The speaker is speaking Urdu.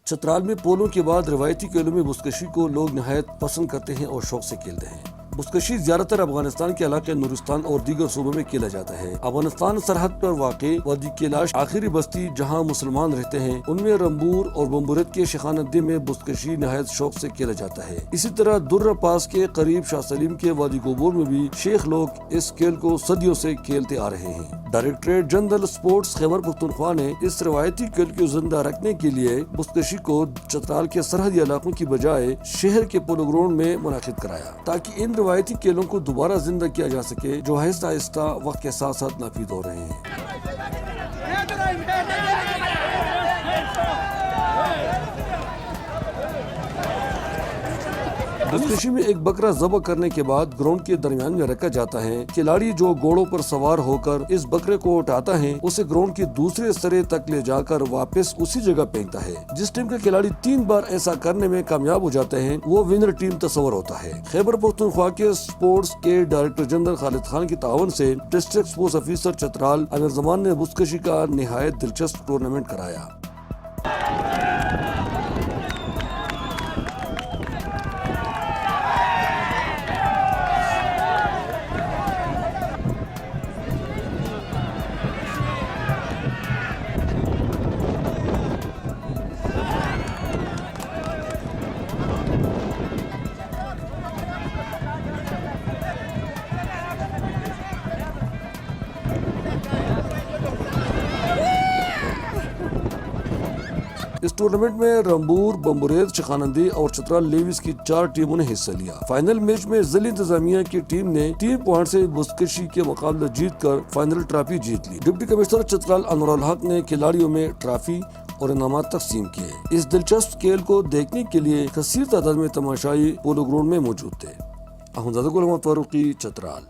چترال میں پولوں کے بعد روایتی کھیلوں میں بزکشی کو لوگ نہایت پسند کرتے ہیں اور شوق سے کھیلتے ہیں۔ بزکشی زیادہ تر افغانستان کے علاقے نورستان اور دیگر صوبوں میں کھیلا جاتا ہے۔ افغانستان سرحد پر واقع وادی کیلاش آخری بستی جہاں مسلمان رہتے ہیں، ان میں رمبور اور بمبورت کے شیخانندی میں بزکشی نہایت شوق سے کھیلا جاتا ہے۔ اسی طرح درہ پاس کے قریب شاہ سلیم کے وادی گوبور میں بھی شیخ لوگ اس کھیل کو صدیوں سے کھیلتے آ رہے ہیں۔ Directorate general sports Khyber Pakhtunkhwa نے اس روایتی کھیل کو زندہ رکھنے کے لیے بزکشی کو چترال کے سرحدی علاقوں کی بجائے شہر کے پولو گراؤنڈ میں منعقد کرایا تاکہ ان روایتی کھیلوں کو دوبارہ زندہ کیا جا سکے جو آہستہ آہستہ وقت کے ساتھ ساتھ ناپید ہو رہے ہیں۔ بزکشی میں ایک بکرا ذبح کرنے کے بعد گراؤنڈ کے درمیان میں رکھا جاتا ہے۔ کھلاڑی جو گھوڑوں پر سوار ہو کر اس بکرے کو اٹھاتا ہے اسے گراؤنڈ کے دوسرے سرے تک لے جا کر واپس اسی جگہ پھینکتا ہے۔ جس ٹیم کا کھلاڑی 3 بار ایسا کرنے میں کامیاب ہو جاتے ہیں وہ ونر ٹیم تصور ہوتا ہے۔ خیبر پختونخوا کے اسپورٹس کے ڈائریکٹر جنرل خالد خان کی تعاون سے ڈسٹرکٹ اسپورٹس آفیسر چترال امیر زمان نے بزکشی کا نہایت دلچسپ ٹورنامنٹ کرایا۔ اس ٹورنامنٹ میں رمبور، بمبوریت، شیخانندی اور چترال لیویز کی 4 ٹیموں نے حصہ لیا۔ فائنل میچ میں ضلعی انتظامیہ کی ٹیم نے 3 پوائنٹ سے بزکشی کے مقابلہ جیت کر فائنل ٹرافی جیت لی۔ ڈپٹی کمشنر چترال انور الحق نے کھلاڑیوں میں ٹرافی اور انعامات تقسیم کیے۔ اس دلچسپ کھیل کو دیکھنے کے لیے کثیر تعداد میں تماشائی پولو گراؤنڈ میں موجود تھے۔ احمد زادہ غلام فاروقی، چترال۔